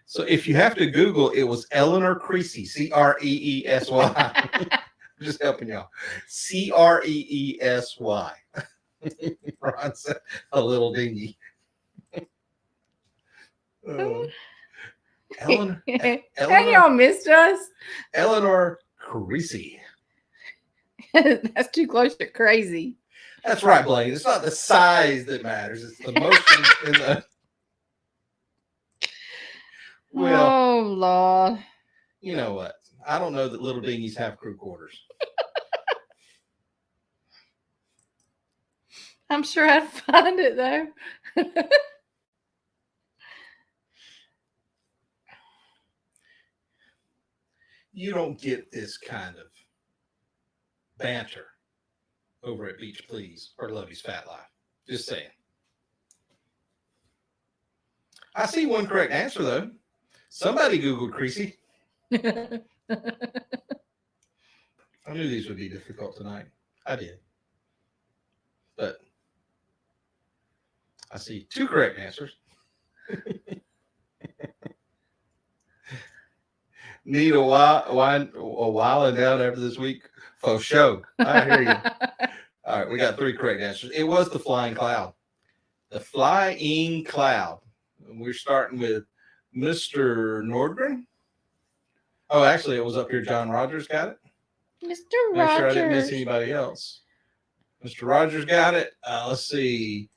So if you have to Google, it was Eleanor Creasy, Creesy. I'm just helping y'all. Creesy. Ron said a little dinghy. Eleanor, Have y'all missed us? Eleanor Creasy. That's too close to crazy. That's right, Blaine. It's not the size that matters. It's the motion in the. Well, oh, Lord. you know what? I don't know that little dinghies have crew quarters. I'm sure I'd find it, though. You don't get this kind of banter over at Beach Please or Lovey's Fat Life. Just saying. I see one correct answer, though. Somebody Googled Creasy. I knew these would be difficult tonight. I did. But I see two correct answers. Need a while and down after this week? For show. I hear you. All right, we got three correct answers. It was the flying cloud. The flying cloud. We're starting with Mr. Nordgren. Oh, actually, it was up here. John Rogers got it. Mr. Make Rogers. sure I didn't miss anybody else. Mr. Rogers got it. Let's see.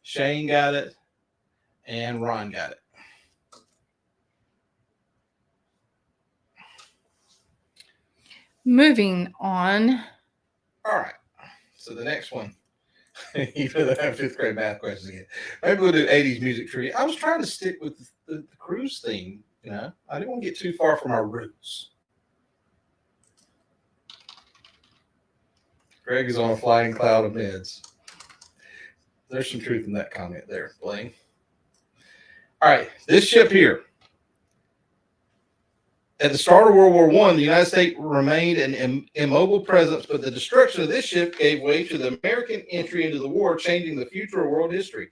Shane got it. And Ron got it. Moving on. All right. So the next one. Even though I have fifth grade math questions again. Maybe we'll do 80s music trivia. I was trying to stick with the cruise theme. You know, I didn't want to get too far from our roots. Greg is on a flying cloud of meds. There's some truth in that comment there, Blaine. All right, this ship here. At the start of World War I, the United States remained an immobile presence, but the destruction of this ship gave way to the American entry into the war, changing the future of world history.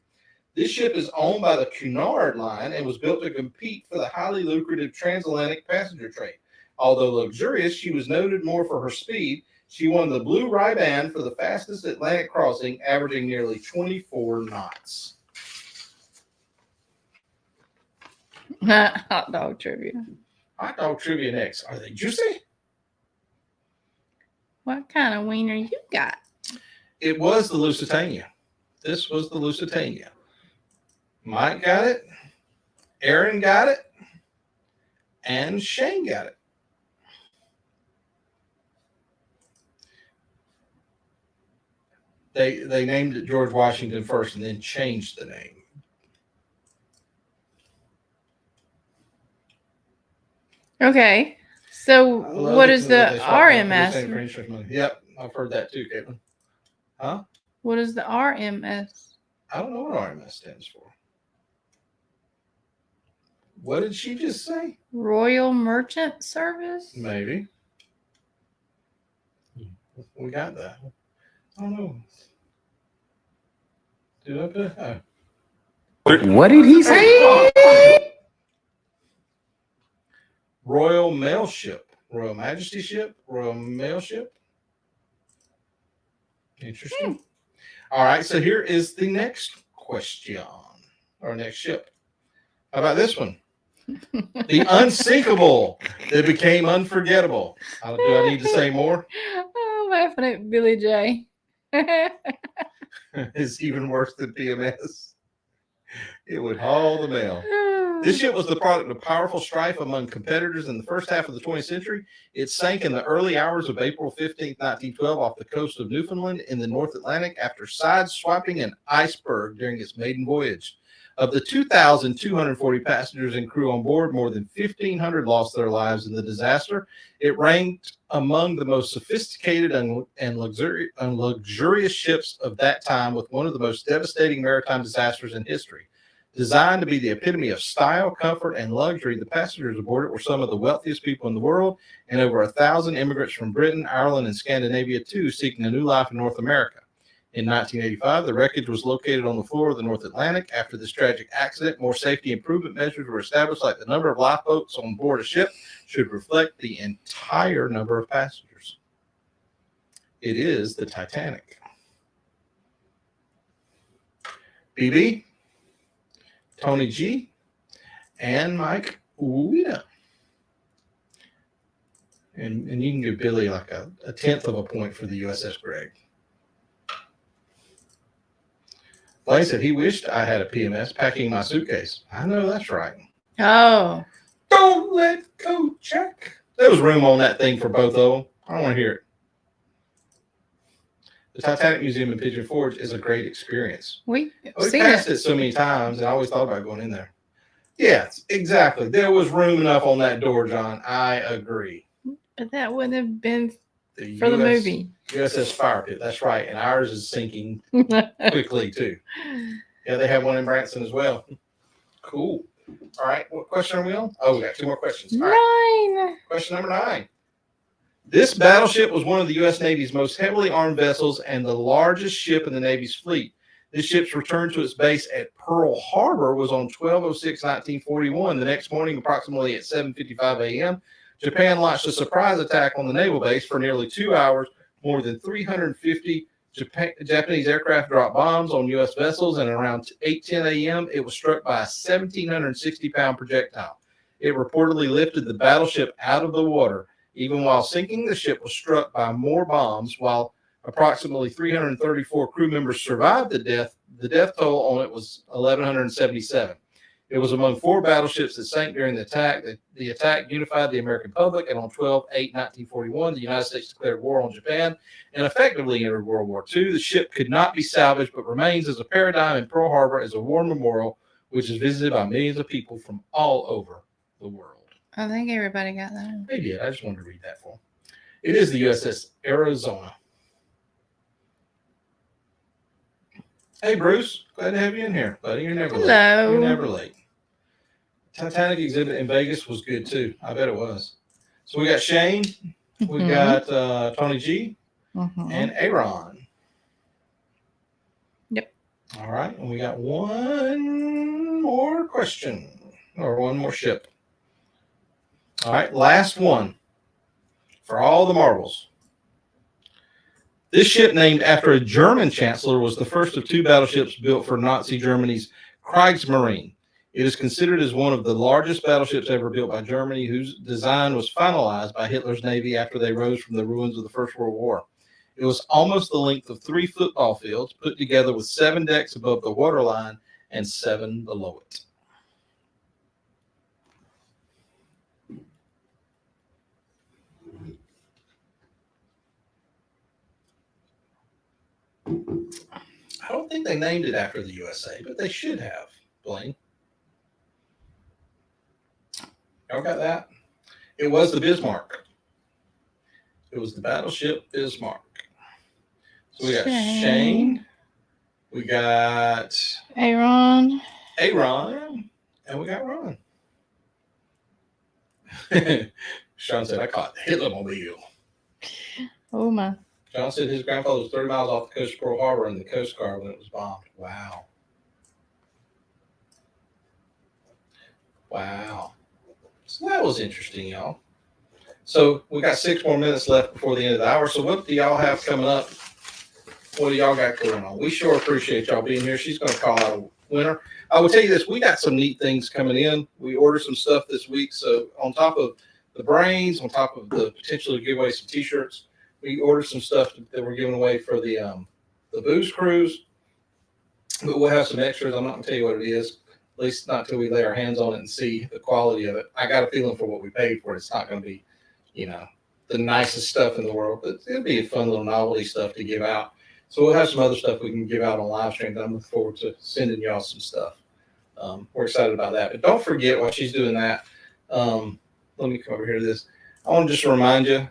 This ship is owned by the Cunard Line and was built to compete for the highly lucrative transatlantic passenger trade. Although luxurious, she was noted more for her speed. She won the Blue Ribbon for the fastest Atlantic crossing, averaging nearly 24 knots. Hot dog trivia. Hot dog trivia next. Are they juicy? What kind of wiener you got? It was the Lusitania. This was the Lusitania. Mike got it. Aaron got it, and Shane got it. They named it George Washington first and then changed the name. Okay. So I love what it is because the they swap out the RMS? same for insurance money. Yep, I've heard that too, Caitlin. Huh? What is the RMS? I don't know what RMS stands for. What did she just say? Royal Merchant Service? Maybe. We got that. I don't know. Did I put? Oh. What did he say? Royal Mail Ship. Royal Majesty Ship. Royal Mail Ship. Interesting. All right. So here is the next question, or next ship. How about this one? The Unsinkable that became unforgettable. Do I need to say more? Oh, laughing at Billy J. It's even worse than PMS. It would haul the mail. This ship was the product of powerful strife among competitors in the first half of the 20th century. It sank in the early hours of April 15, 1912, off the coast of Newfoundland in the North Atlantic after sideswiping an iceberg during its maiden voyage. Of the 2,240 passengers and crew on board, more than 1,500 lost their lives in the disaster. It ranked among the most sophisticated and luxurious ships of that time, with one of the most devastating maritime disasters in history. Designed to be the epitome of style, comfort, and luxury, the passengers aboard it were some of the wealthiest people in the world, and over 1,000 immigrants from Britain, Ireland, and Scandinavia, too, seeking a new life in North America. In 1985, the wreckage was located on the floor of the North Atlantic. After this tragic accident, more safety improvement measures were established, like the number of lifeboats on board a ship should reflect the entire number of passengers. It is the Titanic. BB, Tony G, and Mike Ueda. And you can give Billy like a tenth of a point for the USS Greg. Blaine said he wished I had a PMS packing my suitcase. I know that's right. Oh. Don't let go, Jack. There was room on that thing for both of them. I don't want to hear it. The Titanic Museum in Pigeon Forge is a great experience. We We passed it so many times, and I always thought about going in there. Yes, exactly. There was room enough on that door, John. I agree. But that wouldn't have been for the movie. USS Fire Pit. That's right. And ours is sinking quickly, too. Yeah, they have one in Branson as well. Cool. All right. What question are we on? Oh, we got two more questions. All right. 9. Question number 9. This battleship was one of the U.S. Navy's most heavily armed vessels and the largest ship in the Navy's fleet. This ship's return to its base at Pearl Harbor was on 12/06/1941. The next morning, approximately at 7:55 a.m., Japan launched a surprise attack on the naval base. For nearly 2 hours. More than 350 Japanese aircraft dropped bombs on U.S. vessels, and around 8:10 a.m., it was struck by a 1,760-pound projectile. It reportedly lifted the battleship out of the water. Even while sinking, the ship was struck by more bombs. While approximately 334 crew members survived the death toll on it was 1,177. It was among 4 battleships that sank during the attack. The attack unified the American public, and on 12/8/1941, the United States declared war on Japan and effectively entered World War II. The ship could not be salvaged, but remains as a paradigm in Pearl Harbor as a war memorial, which is visited by millions of people from all over the world. I think everybody got that. They did. I just wanted to read that for them. It is the USS Arizona. Hey, Bruce. Glad to have you in here, buddy. You're never late. Hello. You're never late. Titanic exhibit in Vegas was good, too. I bet it was. So we got Shane. We got Tony G. And Aaron. Yep. All right. And we got one more question, or one more ship. All right. Last one for all the marbles. This ship, named after a German chancellor, was the first of 2 battleships built for Nazi Germany's Kriegsmarine. It is considered as one of the largest battleships ever built by Germany, whose design was finalized by Hitler's Navy after they rose from the ruins of the First World War. It was almost the length of 3 football fields, put together with 7 decks above the waterline and 7 below it. I don't think they named it after the USA, but they should have, Blaine. Y'all got that? It was the Bismarck. It was the battleship Bismarck. So we got Shane. We got Aaron. Aaron. And we got Ron. Sean said, I caught the Hitlermobile. Oh my. John said his grandfather was 30 miles off the coast of Pearl Harbor in the Coast Guard when it was bombed. Wow. Wow. So that was interesting, y'all. So we got 6 more minutes left before the end of the hour. So what do y'all have coming up? What do y'all got going on? We sure appreciate y'all being here. She's going to call out a winner. I will tell you this. We got some neat things coming in. We ordered some stuff this week. So on top of the brains, on top of the potential to give away some T-shirts, we ordered some stuff that we're giving away for the booze cruise. But we'll have some extras. I'm not going to tell you what it is, at least not until we lay our hands on it and see the quality of it. I got a feeling for what we paid for it. It's not going to be, the nicest stuff in the world, but it'll be a fun little novelty stuff to give out. So we'll have some other stuff we can give out on live stream. I'm looking forward to sending y'all some stuff. We're excited about that. But don't forget, while she's doing that, let me come over here to this. I want to just remind you,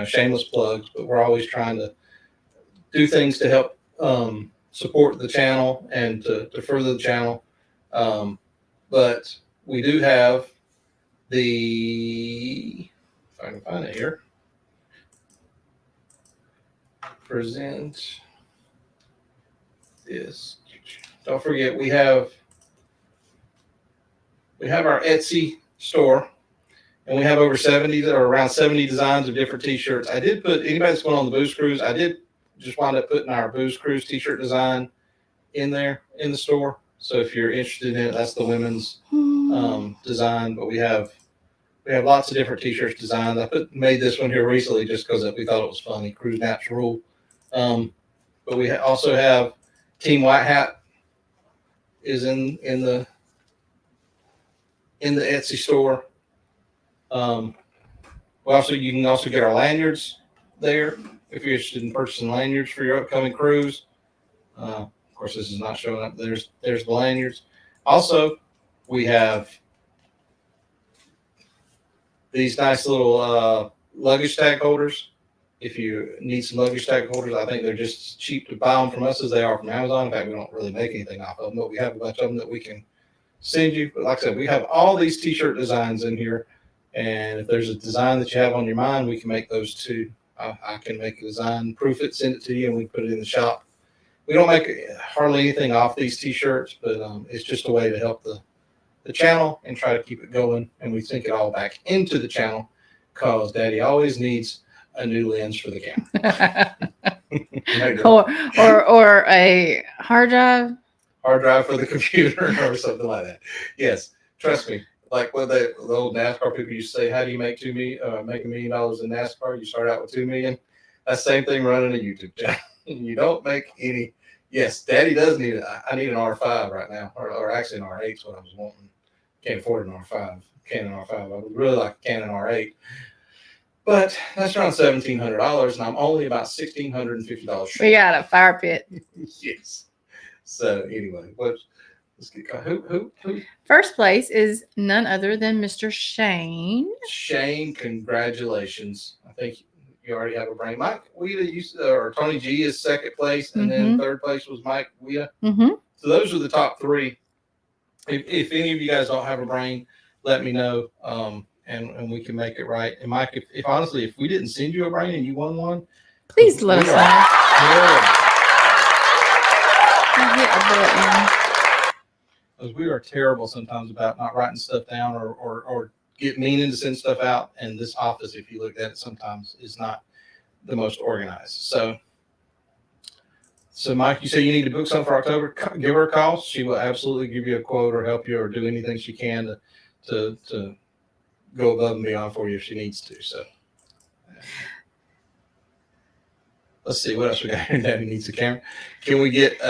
shameless plugs, but we're always trying to do things to help support the channel and to further the channel. But we do have if I can find it here, present this. Don't forget, we have our Etsy store, and we have over 70 or around 70 designs of different T-shirts. I did put anybody that's going on the booze cruise. I did just wind up putting our booze cruise T-shirt design in there in the store. So if you're interested in it, that's the women's design. But we have lots of different T-shirts designed. I made this one here recently just because we thought it was funny. Cruise Naps Rule. But we also have Team White Hat is in the Etsy store. You can also get our lanyards there if you're interested in purchasing lanyards for your upcoming cruise. Of course, this is not showing up. There's the lanyards. Also, we have these nice little luggage tag holders. If you need some luggage tag holders, I think they're just as cheap to buy them from us as they are from Amazon. In fact, we don't really make anything off of them, but we have a bunch of them that we can send you. But like I said, we have all these T-shirt designs in here. And if there's a design that you have on your mind, we can make those too. I can make a design, proof it, send it to you, and we can put it in the shop. We don't make hardly anything off these T-shirts, but it's just a way to help the channel and try to keep it going. And we sink it all back into the channel because Daddy always needs a new lens for the camera. or a hard drive. Hard drive for the computer or something like that. Yes, trust me. Like what the old NASCAR people used to say, how do you make $1 million in NASCAR? You start out with $2 million. That's the same thing running a YouTube channel. You don't make any. Yes, Daddy does need it. I need an R5 right now, or actually an R8 is what I was wanting. Can't afford an R5. Canon R5. I would really like a Canon R8. But that's around $1,700, and I'm only about $1,650 short. We got a fire pit. Yes. So anyway, let's get who? First place is none other than Mr. Shane. Shane, congratulations! I think you already have a brain. Mike Weeda or Tony G is second place, and then third place was Mike Weeda. So those are the top 3. If any of you guys don't have a brain, let me know. And we can make it right. And Mike, if honestly, if we didn't send you a brain and you won one, please let us know. Because we are terrible sometimes about not writing stuff down or meaning to send stuff out. And this office, if you look at it, sometimes is not the most organized. So Mike, you say you need to book something for October. Give her a call. She will absolutely give you a quote or help you or do anything she can to go above and beyond for you if she needs to. So let's see what else we got here. Daddy needs a camera. Can we get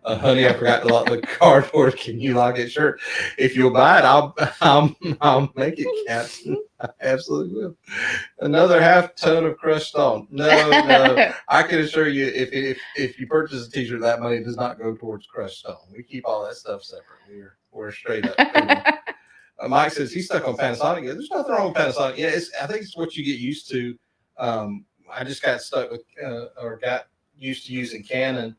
Honey, I forgot to lock the cardboard. Can you lock it? Sure. If you'll buy it, I'll make it, Captain. I absolutely will. Another half ton of crushed stone. No. I can assure you, if you purchase a t-shirt, that money does not go towards crushed stone. We keep all that stuff separate. We're straight up. Mike says he's stuck on Panasonic. There's nothing wrong with Panasonic. Yeah, I think it's what you get used to. I just got stuck with or got used to using Canon.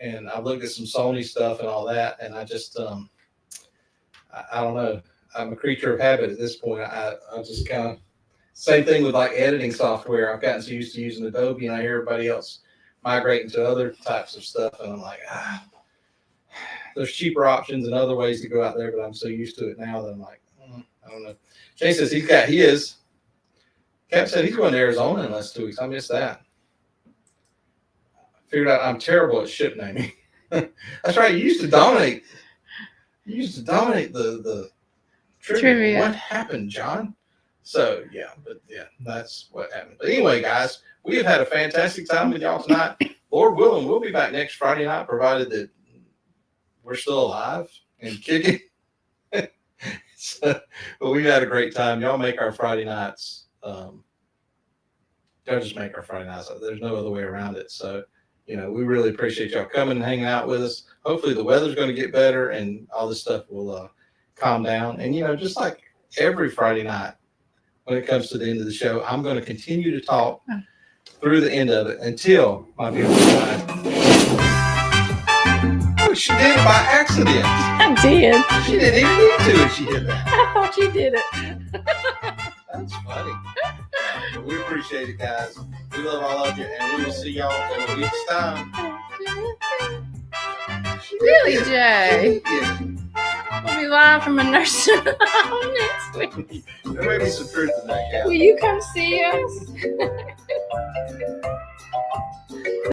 And I looked at some Sony stuff and all that, and I just, I don't know. I'm a creature of habit at this point. I just kind of, same thing with like editing software. I've gotten so used to using Adobe, and I hear everybody else migrating to other types of stuff, and I'm like, there's cheaper options and other ways to go out there, but I'm so used to it now that I'm like, I don't know. Jay says he is. Cap said he's going to Arizona in less 2 weeks. I missed that. Figured out I'm terrible at ship naming. That's right. You used to dominate. The trivia. What happened, John? So yeah, that's what happened. But anyway, guys, we have had a fantastic time with y'all tonight. Lord willing, we'll be back next Friday night, provided that we're still alive and kicking. But we've had a great time. Y'all make our Friday nights. Y'all just make our Friday nights. There's no other way around it. So. We really appreciate y'all coming and hanging out with us. Hopefully the weather's going to get better and all this stuff will calm down. And, just like every Friday night, when it comes to the end of the show, I'm going to continue to talk through the end of it until my beautiful wife. Oh, she did it by accident. I did. She didn't even need to if she did that. I thought you did it. That's funny. But we appreciate it, guys. We love all of you, and we will see y'all in a week's time. Really, Jay? Yeah. We'll be live from a nursing home next week. There may be some truth in that, Cal. Will you come see us?